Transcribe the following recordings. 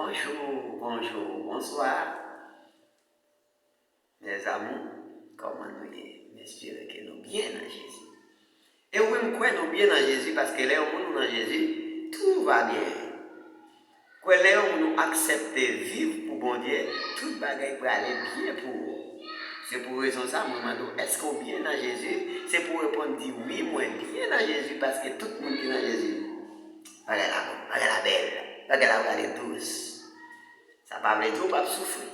Bonjour, bonjour, bonsoir. Mes amours, comment nous y j'espère que nous bien dans Jésus. Et oui, nous croyons bien dans Jésus parce que là, où nous dans Jésus, tout va bien. Quand là, où nous acceptons vivre pour bon Dieu, tout bagaille peut aller bien pour nous. C'est pour raison ça, je me demande, est-ce qu'on bien dans Jésus? C'est pour répondre, dire oui, moi bien dans Jésus parce que tout le monde qui est dans Jésus. Regarde la belle, regarde la douce. Ça ne veut pas dire qu'on ne va pas souffrir.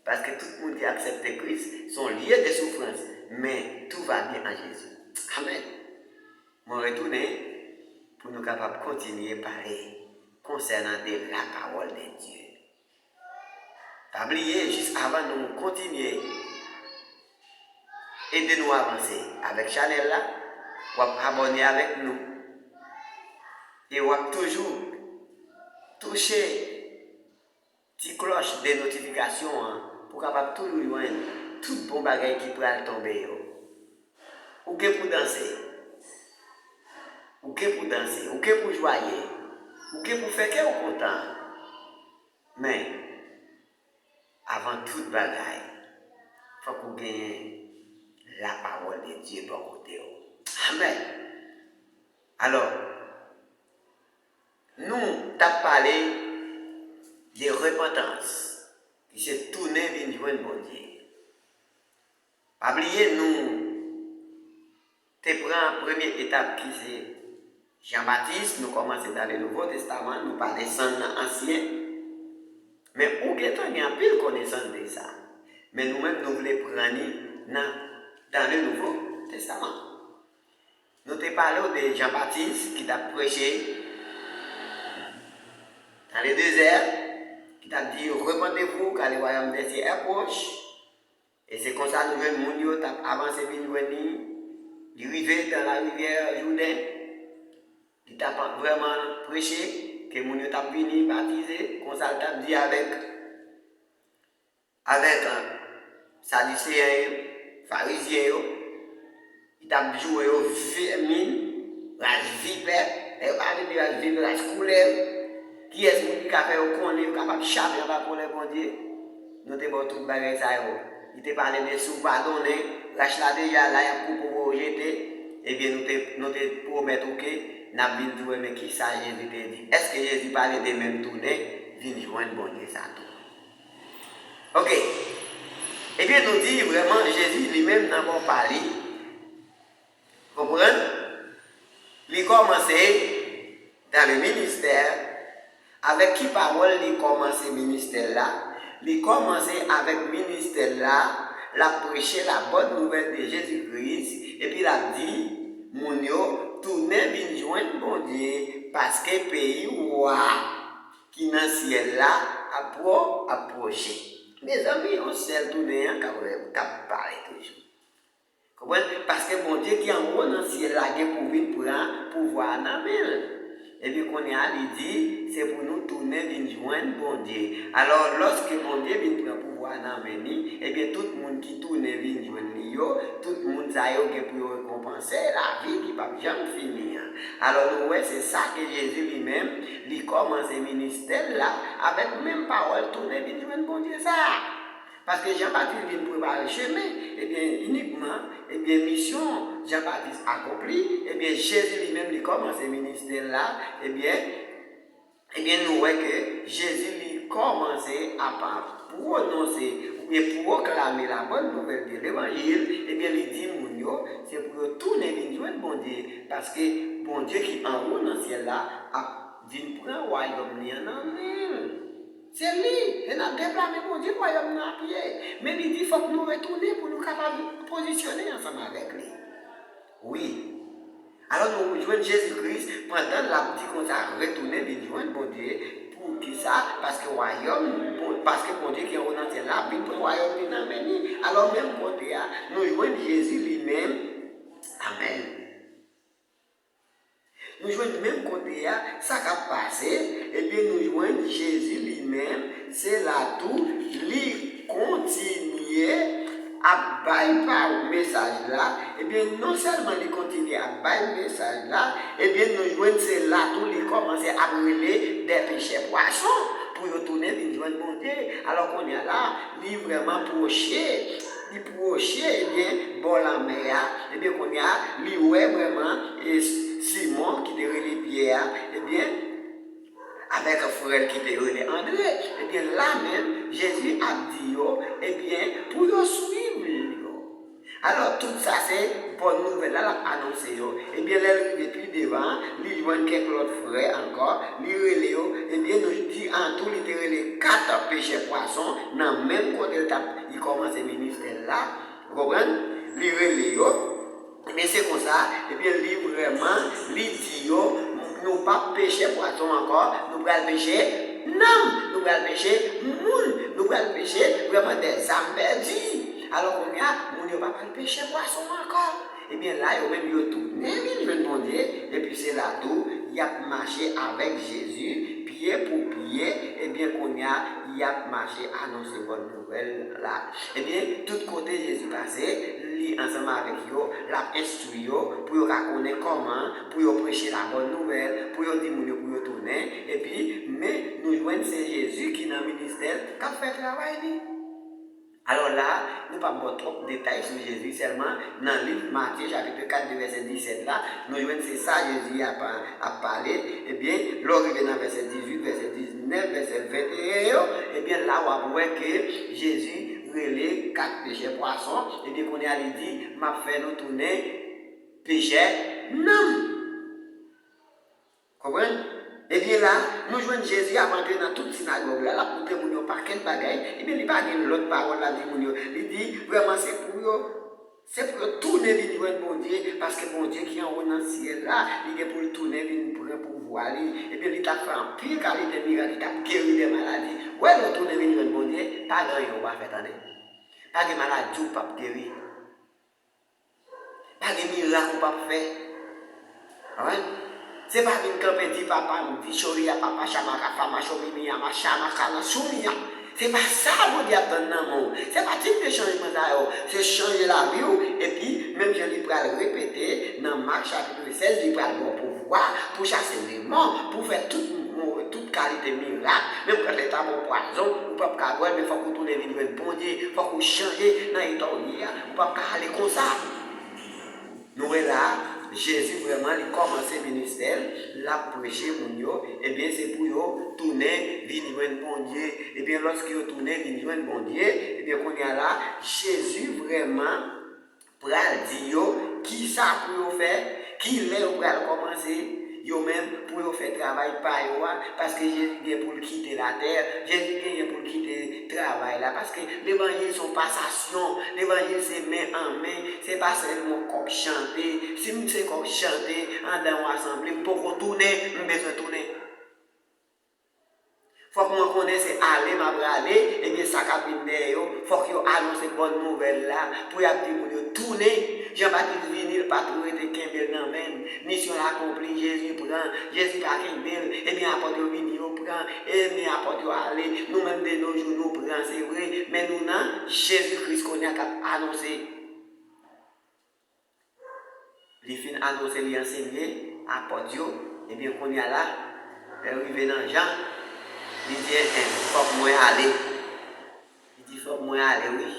Parce que tout le monde qui accepte Christ sont liés de souffrance. Mais tout va bien en Jésus. Amen. Je vais retourner pour nous capables de continuer à parler concernant la parole de Dieu. Pas oublier, juste avant de nous continuer, aidez-nous à avancer avec Chanel là, ou à abonner avec nous. Et on va toujours toucher petite cloche de notification pour capable tout nous joindre, tout bon bagage qui peut tomber. Ou que pour danser, ou que pour danser, ou que pour joyer, ou que pour faire qu'elle content. Mais avant toute bagaille, il faut qu'on gagne la parole de Dieu de côté. Amen. Alors, nous avons parlé de repentance qui s'est tournée vers une bonne Dieu. Pas oublier, nous prenons la première étape qui c'est Jean-Baptiste, nous commençons dans le Nouveau Testament, nous parlons de l'Ancien. Mais où est-ce qu'il y a pile connaissance de ça? Mais nous-mêmes, nous voulons prendre dans le Nouveau Testament. Nous te parlons de Jean-Baptiste qui t'a prêché dans le désert, qui t'a dit repentez-vous car le royaume des cieux est proche. Et c'est comme ça que nous mêmes, nous avons avancé venir, arrivé dans la rivière Jourdain, qui t'a vraiment prêché, que nous avons venu baptiser, comme ça t'a dit avec Sadducéens, pharisiens, il t'a joué au vermine, la vipère, et parler de la vipère, la couleur. Qui est-ce qui a fait au connaît, capable de chaper pour les bon Dieu? Nous avons tout bagage ça. Il t'a parlé de sous pardonner, lâche la déjà là, il y a pour rejeter. Eh bien, nous te promettons que nous avons dit, mais qui ça Jésus t'a dit? Est-ce que Jésus parlait de même tourner, vient joindre bon Dieu ça tout? Ok. Eh bien, nous dit vraiment, Jésus lui-même n'a pas parlé. Vous comprenez? Il a commencé dans le ministère. Avec qui parole il a commencé le ministère là? Il a commencé avec le ministère là, il a prêché la bonne nouvelle de Jésus-Christ. Et puis il a dit, mon yo, tournez bien joindre bon Dieu, parce que le pays roi qui est dans le ciel là a approché. Mes amis, on s'est tourné qui parle toujours. Comprenez? Parce que bon Dieu qui est en haut dans le ciel là, pour venir pour voir en Amérique. Et puis qu'on il dit, c'est pour nous tourner vers joindre bon Dieu. Alors lorsque bon Dieu vient prendre pouvoir dans Béni, et bien tout le monde qui tourne vers joindre tout le monde ça pour récompenser la vie qui ne va jamais finir. Alors nous c'est ça que Jésus lui-même, il commence le ministère là, avec même parole tourner vers joindre bon Dieu ça. Parce que Jean-Baptiste vient préparer le chemin, et bien uniquement, et bien mission Jean-Baptiste accompli, et bien Jésus lui-même il commence le ministère là, et bien nous voyons que Jésus lui commence à prononcer, ou bien proclamer la bonne nouvelle de l'évangile, et bien il dit Mounio, c'est pour tourner vers bon Dieu, parce que bon Dieu qui en haut dans le ciel là, a dit pour un royaume en même. C'est lui, il a déplacé mon Dieu, royaume à pied. Mais il dit qu'il faut que nous retournions pour nous capables de positionner ensemble avec lui. Oui. Alors nous rejoignons Jésus-Christ pendant la petite comme ça, retourner, nous rejoignons mon Dieu. Pour qui ça? Parce que royaume, parce que mon Dieu qui est au dans là, puis pour le royaume il n'a venu. Alors même pour Dieu, nous rejoignons Jésus lui-même. Amen. Nous jouons du même côté, ça a passé, et bien nous jouons Jésus lui-même, c'est là tout, lui continuer à bailler par le message là, et bien non seulement il continue à bailler le message là, et bien nous jouons c'est là tout, il commence à brûler des péchés poissons, pour retourner venir bon Dieu. Alors qu'on est là, lui vraiment proché. Il proché, eh bien, bon la mer, eh bien, qu'on y a, lui, ouais, vraiment, et Simon, qui était les Pierre, eh bien, avec un frère qui était relé André, eh bien, là même, Jésus a dit, eh bien, pour le suivre. Alors, tout ça, c'est bonne nouvelle, là, l'a annoncé, eh bien, elle est plus devant, lui, joint quelques autres frères encore, lui, relé, eh bien, nous dit, en tout, il était les 4 péchés poissons, dans le même côté, il commence le ministère là, vous comprenez? Lui, relé, mais c'est comme ça, et bien, lui, vraiment, lui dit, nous pas pécher poisson encore, nous allons pécher, non, nous allons pécher, nous allons pécher vraiment des âmes perdues. Alors, on a, on ne va pas pécher poisson encore. Et bien là, il y a même tourné, il me demander, et puis c'est là tout, il a marché avec Jésus, pied pour pied, et bien qu'on il a marché, annoncer bonne nouvelle là. Et bien, tout côté Jésus passé, lui ensemble avec eux, l'a instruit pour raconter comment, pour prêcher la bonne nouvelle, pour dire pour tourner, et puis, mais nous joignons c'est Jésus qui dans le ministère, qui a fait travail. Alors là, nous ne parlons pas trop de détails sur Jésus, seulement dans le livre Matthieu, chapitre 4, verset 17, là, nous voyons c'est ça Jésus a parlé. Eh bien, l'arrivée dans verset 18, verset 19, verset 21, eh bien là, on voit que Jésus relève 4 péchés poissons, et bien qu'on a dit, m'a fait nous tourner péché, non. Comprenez? Et bien là, nous jouons Jésus à rentrer dans toute synagogue là, pour que nous pas quel bagaille. Et bien il pas dit l'autre parole là, il dit vraiment c'est pour tourner vers bon Dieu, parce que bon Dieu qui est en haut dans le ciel là, il est pour tourner vers pour pouvoir. Et bien il t'a fait un pire qualité de miracle, il t'a guéri des maladies. Ouais, nous tourner vers bon Dieu, pas grand chose va faire attendez. Pas de maladie ou pas guérir. Pas de miracle ou pas faire. Ouais. C'est pas une campagne dit papa, dit choria, papa, chamaka, fama, chomimia, machama, kana, soumia. C'est pas ça, mon Dieu, non. C'est pas type de changement, c'est changer la vie. Et puis, même je lui pourrais le répéter, dans Marc chapitre 16, il pourrait le pouvoir pour chasser les morts, pour faire toute qualité miracle. Même quand l'état mon poison, ou pas boire, mais il faut qu'on tourne les livres de bon Dieu, il faut qu'on change dans les temps, ou pas aller comme ça. Nous là. Jésus vraiment il commence le ministère, l'a prêché mon et bien c'est pour eux tourner venir bon Dieu et bien lorsqu'ils tourné venir bon Dieu et bien qu'on y a là Jésus vraiment pour dire qui ça pour faire qui l'est pour commencer yo même pour faire travail par yo parce que Jésus vient pour quitter la terre Jésus vient pour quitter le travail là parce que l'évangile sont passation l'évangile c'est main en main c'est pas seulement coq chanter si nous c'est coq chanter en dans assemblée pour retourner nous besoin tourner faut qu'on connaisse aller m'a aller et bien ça cabine yo faut que yo annonce bonne nouvelle là pour y dire tourner Jean-Baptiste vinil pas trouver de Kembel dans même mission accomplie Jésus prend Jésus pas Kembel et bien apporte au vinil prend et bien apporte aller nous même de nos jours nous prend c'est vrai mais nous non Jésus-Christ qu'on a annoncé les fins annoncé les enseigner apporte et bien qu'on y a là arrivé dans Jean il dit faut que moi aller il dit faut que moi aller oui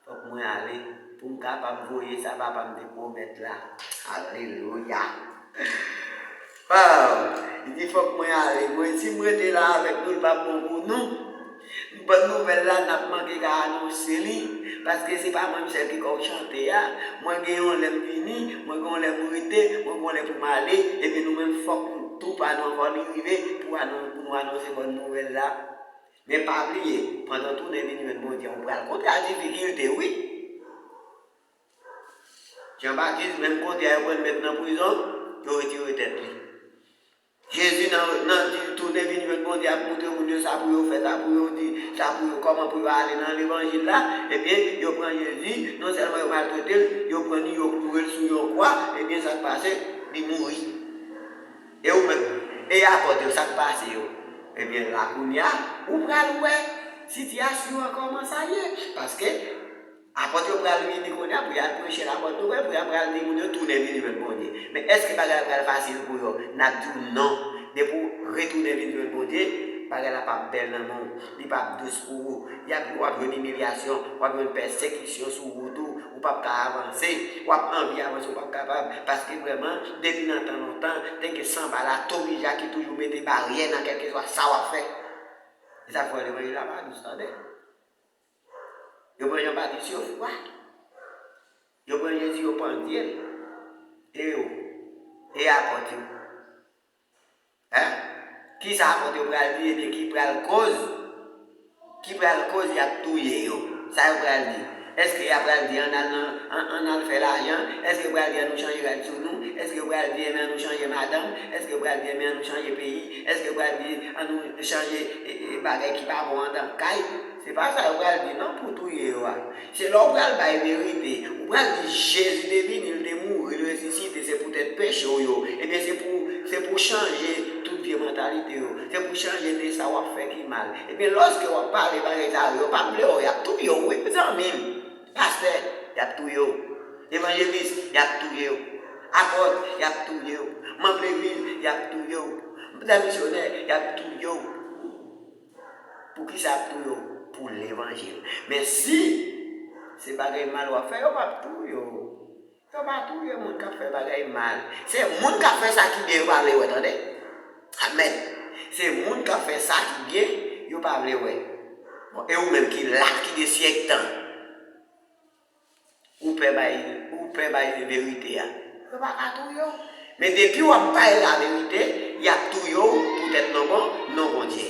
faut que moi aller pour me capable voyer ça va pas me promettre là alléluia il dit faut que moi aller moi si moi était là avec nous pas bon pour nous bonne nouvelle là n'a manqué qu'à annoncer lui parce que c'est pas moi seul qui va chanter moi on l'aime fini moi on l'aime rester moi on l'aime pour m'aller et puis nous même faut tout pas nous arriver pour nous annoncer bonne nouvelle là mais pas oublier pendant tout les minutes bon Dieu on va le côté à difficulté oui Jean-Baptiste, même quand il a maintenant en prison, il a retiré tête. Jésus, dans tout le monde, bon Dieu, a montré ça pour faire, ça pour dire, ça pour comment pour aller dans l'évangile là. Et bien, il prend Jésus, non seulement il maltraité, il prend il couvre sur une croix, et bien ça passe, il mourit. Et vous-même, et apporte ça passe. Et bien, là, on y a, ou pral ouais, situation comment ça y est, parce que apporter au bras de Nicolas pour aller prêcher la bonne nouvelle, pour aller dire tourner vers le bon Dieu. Mais est-ce que c'est facile pour eux? N'a dit non. Mais pour retourner vers le bon Dieu, parce qu'elle n'a pas belle dans le monde, il n'est pas douce pour vous. Il y a une humiliation, une persécution sur vous, ou pas avancer, ou envie d'avancer, ou pas capable. Parce que vraiment, depuis longtemps, dès que sans balade, Tommy Jacques qui toujours met des barrières dans quelque chose, ça va faire. Et ça faut aller là-bas, vous entendez? Vous prenez Jean-Baptiste, vous voyez? Vous prenez Jésus, vous prenez Dieu. Et apporte. Hein? Qui ça apporte pour le dire, mais qui prend la cause? Qui prend la cause, il y a tout yo. Ça vous le dire. Est-ce qu'il y a le dire, on a fait l'argent? Est-ce que vous allez dire, nous changer la sur nous? Est-ce que vous allez dire, nous changer madame? Est-ce que vous allez dire, nous changer pays? Est-ce que vous allez dire, nous changer les bagages qui va avoir dans le caille? C'est pas ça, vous allez dire, non, pour tout yo. C'est là où vous allez dire la vérité. Vous allez dire, Jésus est venu, il est mort, il est ressuscité, c'est pour être péché. Et bien, c'est pour changer toute vie mentalité. C'est pour changer des savoir-faire qui mal. Et bien, lorsque on parle de bagages, on parle de il y a tout yo, oui, mais ça même. Pasteur, il y a tout yo. Évangéliste, il y a tout yo. Apôtre, il y a tout yo. Membre de l'église, il y a tout yo. Missionnaire, il y a tout yo. Pour qui ça tout yo? Pour l'évangile. Mais si c'est bagaille mal à faire, il n'y a pas tout yo. Il n'y a pas tout yo, monde qui fait bagaille mal. C'est le monde qui fait ça qui vient parler, vous entendez? Amen. C'est le monde qui fait ça qui vient, il parle, ouais. Et ou même qui l'a, qui des siècles temps. Ou peut bailler la vérité. Il pas tout yo. Mais depuis qu'on parle la vérité, il y a tout yo pour être non bon Dieu.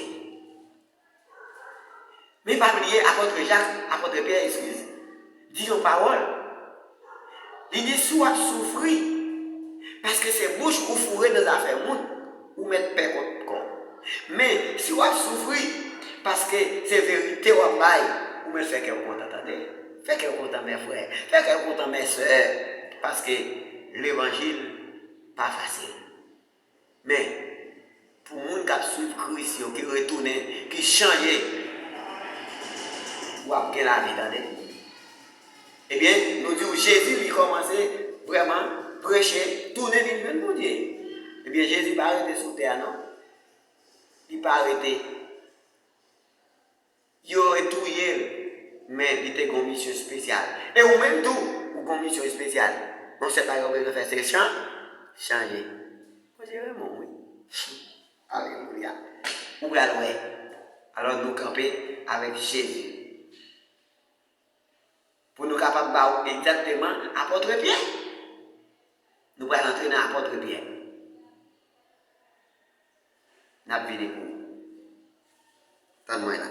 Mais pas oublier apôtre Jacques, apôtre Pierre, excuse. Dis nos paroles. Il dit soit souffrir. Parce que c'est bouche ou fourrer dans les affaires monde ou mettre paix contre corps. Mais si on souffrir parce que c'est vérité ou bail, ou me fait qu'elle compte, attendez. Fait qu'elle content mes frères, fait qu'elle content mes soeurs, parce que l'évangile pas facile. Mais pour les gens qui suivent Christ, qui retournent, qui changent, ou après la vie, attendez. Eh bien, nous disons Jésus il commençait vraiment à prêcher, tourner vers mon Dieu. Eh bien, Jésus n'a pas arrêté sous terre, non? Il n'a pas arrêté. Il aurait tout mais il était une mission spéciale. Et ou même tout, ou une mission spéciale. On ne sait pas comment faire, c'est changer. Moi, je vraiment, oui. Alléluia. Ou alors, alors nous camper avec Jésus. Pour nous capables de exactement apôtre Pierre. Nous allons entrer dans l'apôtre Pierre. Nous allons venir pour vous. Tends-moi là.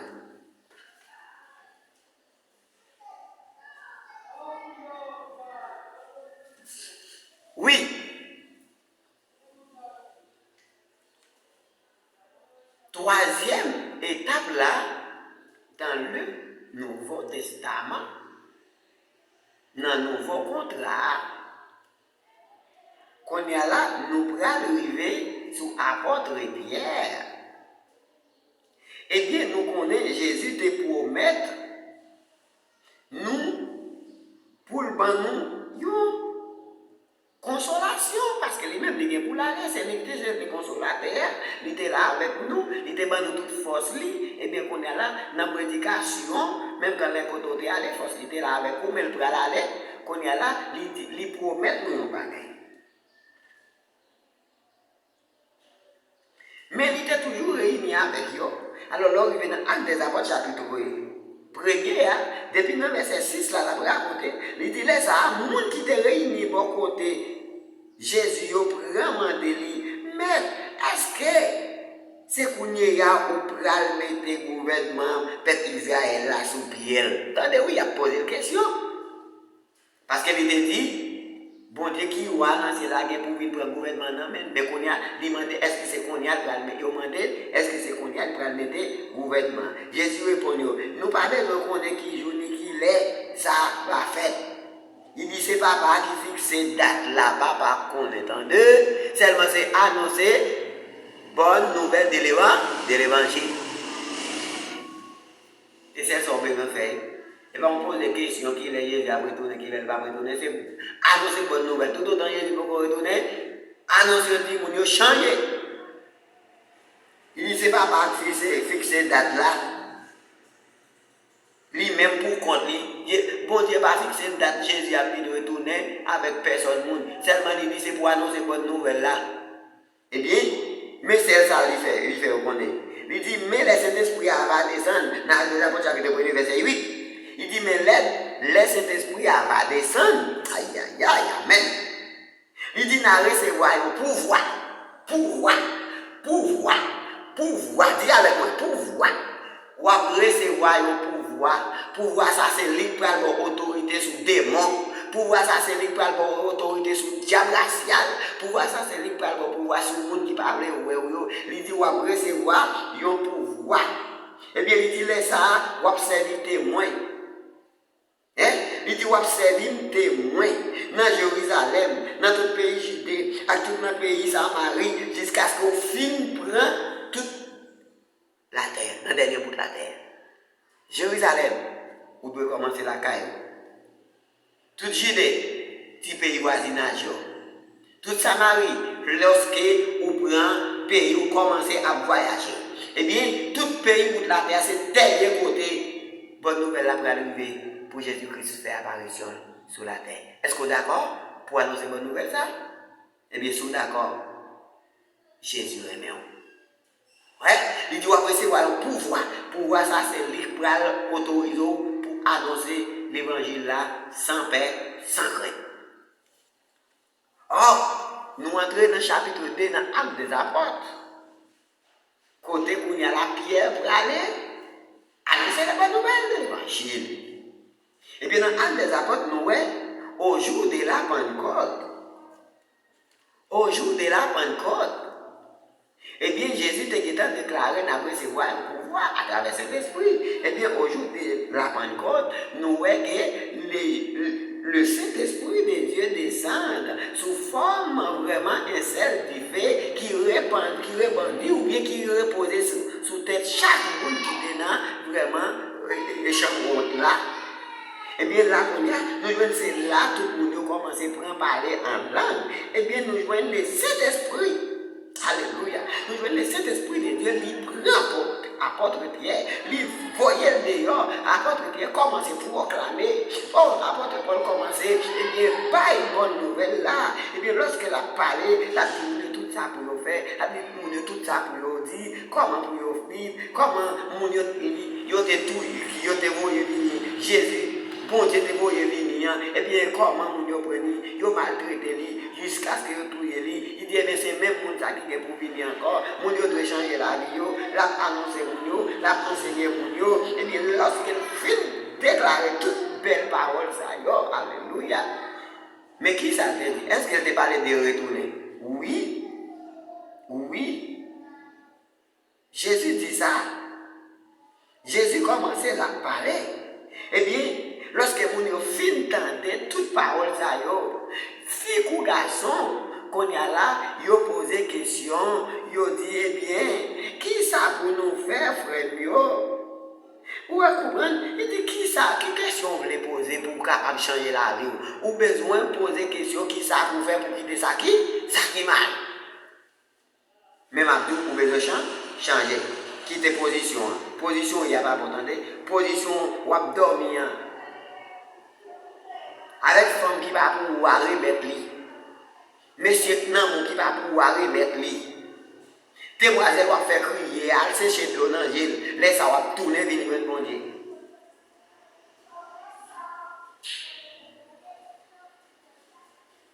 Oui. Troisième étape là, dans le Nouveau Testament, dans le Nouveau Contrat, qu'on y a là, nous pourrons arriver sur l'apôtre Pierre. Eh bien, nous connaissons Jésus de promettre, nous, pour le ban nous, consolation, parce que lui-même, il est pour l'aller, c'est le consolateur, il était là avec nous, il était dans toute force, et bien qu'on est là, dans la prédication, même quand les côtés allaient, force, il était là avec nous, mais il peut aller, qu'on est là, il promet nous un bagage. Mais il était toujours réuni avec eux. Alors là, il vient dans Actes des Apôtres, chapitre 1er, depuis le verset 6, là, il raconté, il dit là, ça, le monde qui était réuni pour côté Jésus, vraiment délit. Mais est-ce que c'est qu'on y a ou pral mettre le gouvernement peuple Israël là sous pied? Attendez, oui, il a posé une question. Parce qu'il était dit, bon Dieu qui a lancé la guerre pour venir prendre le gouvernement, mais qu'on y a demandé, est-ce que c'est qu'on y a demandé, est-ce que c'est qu'on y a mettre le gouvernement? Jésus répond, nous pas besoin qu'on ait qui joue ni qui l'est, ça va faire. Il dit, c'est papa qui fixe cette date-là, papa qu'on entendait, seulement c'est annoncer bonne nouvelle de l'évangile. Et c'est ce qu'on peut faire. Et bien on pose des questions, qui est Jésus a retourné, qui n'est pas retourné, c'est annoncer bonne nouvelle. Tout autant Jésus peut retourner, annoncer dit, mon Dieu, changer. Il dit, c'est pas fixer date là. Lui-même pour compte, bon Dieu va fixer une date, Jésus a mis de retourner avec personne. Seulement il dit c'est pour annoncer bonne nouvelle là. Eh bien, mais c'est ça il fait reconnaître. Il dit, mais le Saint-Esprit va descendre. Dans les Apôtres chapitre 1 verset 8. Il dit, mais le Saint-Esprit va descendre. Aïe, aïe, aïe, amen. Il dit, n'a recevoir le pouvoir. Dis avec moi, pouvoir. Ou recevoir le pouvoir. Pouvoir, ça c'est libre pour l'autorité sur démon. Pouvoir, ça c'est libre pour l'autorité sur le diable racial. Pouvoir, ça c'est libre pour pouvoir sur le monde qui parle. Il dit, ou recevoir le pouvoir. Eh bien, il dit, laisse ça, ou servir témoin. Il dit, ou servir témoin. Dans Jérusalem, dans tout le pays Judée, à tout le pays Samarie, jusqu'à ce qu'on finisse prend toute la terre, dans le dernier bout de la terre. Jérusalem, vous devez commencer la caille. Toute Judée, petit pays voisinage. Toute Samarie, lorsque vous prenez pays, vous commencez à voyager. Eh bien, tout pays bout de la terre, c'est dernier côté. Bonne nouvelle après arriver pour Jésus-Christ faire apparition sur la terre. Est-ce que vous êtes d'accord pour annoncer bonne nouvelle ça? Eh bien, si vous êtes d'accord, Jésus est meilleur. Ouais, il dit après c'est le pouvoir. Pouvoir ça c'est libre autorisé pour annoncer l'évangile là sans peur, sans crainte. Or, nous entrons dans le chapitre 2 dans l'acte des apôtres. Côté où il y a la pierre pour aller annoncer la bonne nouvelle de l'évangile. Et bien dans l'acte des apôtres, nous voyons au jour de la Pentecôte. Au jour de la Pentecôte. Eh bien, Jésus était déclaré d'après recevoir un pouvoir à travers cet esprit. Eh bien, au jour de la Pentecôte, nous voyons que le Saint-Esprit de Dieu descend sous forme vraiment un sel divin qui répandit ou bien qui reposait sous tête chaque monde qui est dans vraiment les chambres là. Eh bien, là, nous voyons c'est là tout le monde commence à prendre parler en langue. Eh bien, nous voyons le Saint-Esprit. Alléluia. Nous voyons le Saint-Esprit de Dieu, il prend apôtre Pierre, il voyait dehors, apôtre Pierre commençait à proclamer. Oh, apôtre Paul commençait, eh bien, pas une bonne nouvelle là. Eh bien, lorsqu'elle a parlé, la Bible tout ça pour nous faire, la Bible tout ça pour nous dire, comment pour nous vivre, comment nous te Jésus. Bon Dieu te voyait venir, et bien comment nous prenons, nous maltraité jusqu'à ce que nous trouvions lui. Il dit, mais c'est même monde qui est pour venir encore, mon Dieu doit changer la vie, l'a annoncé mon Dieu, l'a enseigné mon Dieu, et bien lorsqu'il finit déclarer toute belle parole, ça y est, alléluia. Mais qui ça te dit? Est-ce qu'elle t'a parlé de retourner? Oui. Jésus dit ça. Jésus commençait à parler. Eh bien, lorsque vous fin entendez toute parole, ça si ou garçon, qu'on y a là, il pose des questions, il dit, eh bien, qui ça pour nous faire, frère? Vous comprenez? Il dit, qui question vous voulez poser pour capable changer la vie? Ou besoin de poser des questions, qui ça pour faire pour quitter ça qui mal? Même Abdou, vous pouvez changer. Quitter position. Position, il n'y a pas important. Position, ou dormir. Avec femme qui va pouvoir remettre lui. Monsieur qui va pouvoir remettre lui. Demoiselle va faire crier, elle sécher de l'eau dans l'île. Laisse ça va tourner, venir de mon Dieu.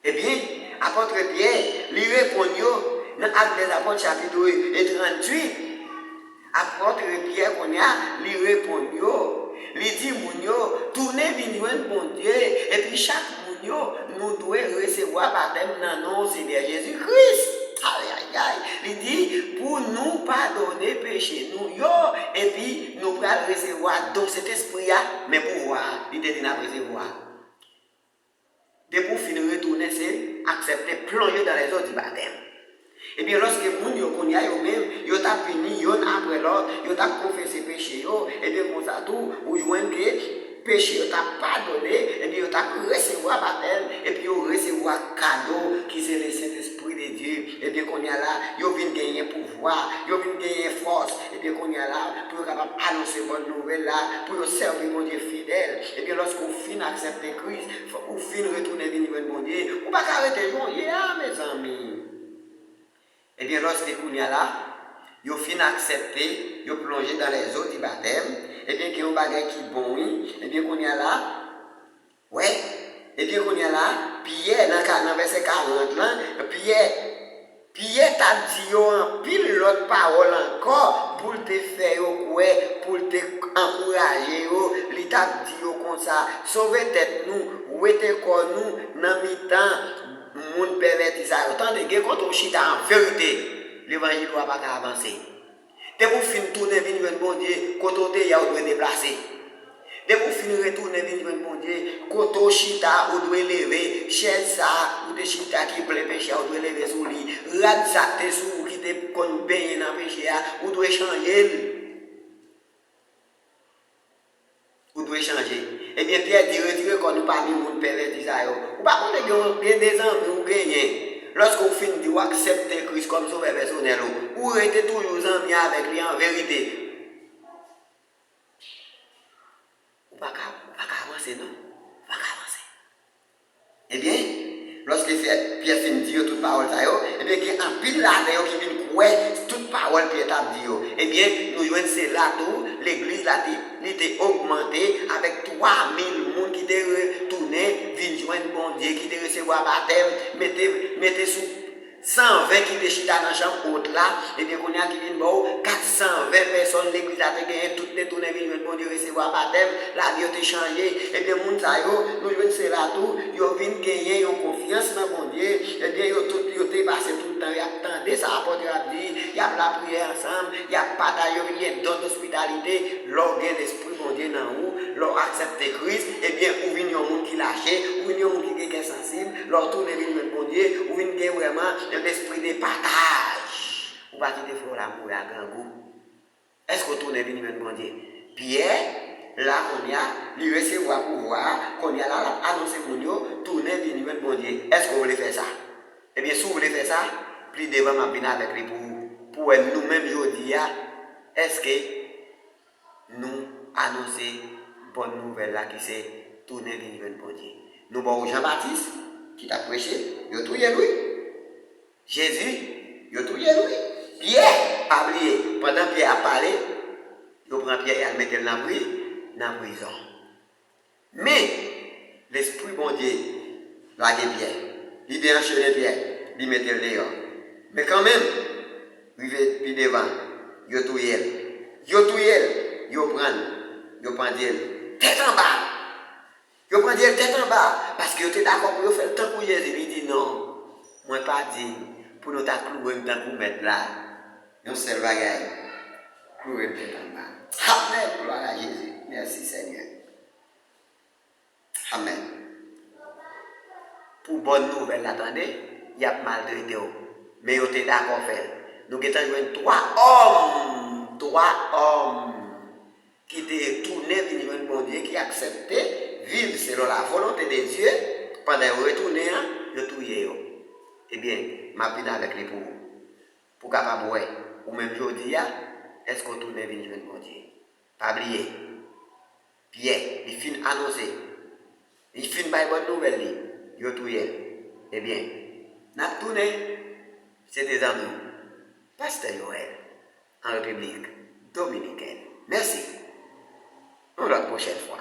Eh bien, apôtre Pierre, lui répond dans l'acte des apôtres chapitre 38. Apôtre Pierre, lui répond, lui dit, tournez venir de mon Dieu, et puis chaque mounio, nous devons recevoir baptême dans le nom Seigneur Jésus-Christ. Aïe, aïe, aïe. Il dit, pour nous pardonner péché, nous, et puis nous pourrons recevoir donc cet esprit-là, mais pouvoir, il dit, n'a recevoir. De pour finir retourner, c'est accepter, plonger dans les eaux du baptême. Et bien, lorsque vous yo connaissez eux-mêmes, yo t'a fini, yon après l'autre, yo t'a confessé péché, et bien, comme ça, tout, ou joignent que péché t'a pardonné, et puis il t'a recevoir baptême, et puis il recevoir cadeau qui c'est le Saint-Esprit de Dieu. Et bien qu'on y a là, il vient gagner pouvoir, il vient gagner force, et bien qu'on y a là, pour être capable d'annoncer bonne nouvelle là, pour servir mon Dieu fidèle. Et bien lorsqu'on finit d'accepter Christ, on finit de retourner vers mon Dieu, on ne va pas arrêter mon Dieu, mes amis. Et bien lorsqu'on y a là, ils finissent d'accepter, ils plongent dans les eaux du baptême, et bien qu'il y a un bagage qui est bon, oui, et bien qu'on y a là, ouais, et bien qu'on y a là, Pierre, dans verset 40, là, Pierre t'a dit en pile l'autre parole encore pour te faire quoi, pour te encourager, il t'a dit comme ça, sauvez tête nous, ouété corps nous, dans mi-temps, moun perverti ça, autant de gens quand on chita en vérité, l'évangile ne va pas avancer. Dès que vous finissez tourner vers bon Dieu, quand on est, vous devez déplacer. Dès que vous finissez retourner vers bon Dieu, quand on chita, vous devez lever, chaise ça, ou des chita qui plaît péché, vous devez lever sous lui, rad ça, t'es sous, qui te qu'on baigne dans le péché, vous devez changer. Vous devez changer. Eh bien, Pierre dit, retirez quand nous parlons de monde perverti ça. Vous ne pouvez pas des envies ou gagner. Lorsque vous finissez de accepter Christ comme sauveur personnel, vous restez toujours en amis avec lui en vérité. Vous ne pouvez pas avancer, non? Vous ne pouvez pas avancer. Eh bien, lorsque Pierre finit de dire toute parole, eh bien, il y a un pile là qui vient croire toute parole Pierre t'a dit. Eh bien, nous voyons c'est là tout, l'église là, il était augmenté avec 3000 personnes qui étaient retournés, viennent joindre bon Dieu, qui étaient recevoir baptême, mettez sous 120 qui étaient chita dans la chambre haute là, et bien qu'on a qui viennent bon, 420 personnes, l'église a gagné, toutes les tournées viennent bon Dieu recevoir baptême, la vie a changé, et bien moun sa yo, nous venons c'est là tout, yo viennent gagner, yo confiance dans bon Dieu, et bien yo tout yo te passé tout le temps, y a attendu ça apporte a dit, y a la prière ensemble, y a partage, y a don d'hospitalité, l'organe l'esprit bon Dieu dans vous, leur accepter Christ, et bien ou venir un monde qui lâche, ou venir un monde qui est sensible, leur tourner venir bon Dieu, ou venir vraiment l'esprit de partage. Ou pas quitter faire l'amour à grand goût. Est-ce que tourne venir me demander? Pierre, là qu'on y a, lui recevoir pouvoir, qu'on y a là, annoncer mon Dieu, tourner venir me demander. Est-ce que vous voulez faire ça? Eh bien, si vous voulez faire ça, plus devant ma venir avec lui pour nous-mêmes aujourd'hui, est-ce que nous annoncer bonne nouvelle là qui c'est tourner venir me demander? Nous avons Jean-Baptiste qui t'a prêché, il a tout lui. Jésus, il a tout lui. Pierre a oublié. Pendant que Pierre a parlé, il prend Pierre et il met dans la prison. Mais l'Esprit bon Dieu l'a dit Pierre. Il vient enchaîner Pierre, il met le dehors. Mais quand même, il vient devant, il a tout il prend Dieu tête en bas. Il prend Dieu tête en bas. Parce qu'il était d'accord pour faire le temps pour Jésus. Il dit non. Moi, pas dit pour nous clouer le temps pour mettre là. Nous seul bagaille. Clouer le temps en bas. Amen. Gloire à Jésus. Merci Seigneur. Amen. Pour bonne nouvelle, attendez, il y a maltraité. Mais il était d'accord faire. Nous avons trois hommes qui étaient tournés vers le bon Dieu, qui acceptaient vivre selon la volonté de Dieu. Pendant qu'ils retournaient, ils touillaient. Eh bien, je vais avec les pour capable voir. Ou même aujourd'hui, est-ce qu'on tourne vers le bon Dieu? Pas oublier. Pierre, il finit annoncer. Il finit par une bonne nouvelle. Il touillé. Eh bien, nous avons tourné. C'est des amis. Pasteur Joël, en République Dominicaine. Merci. Pour la prochaine fois.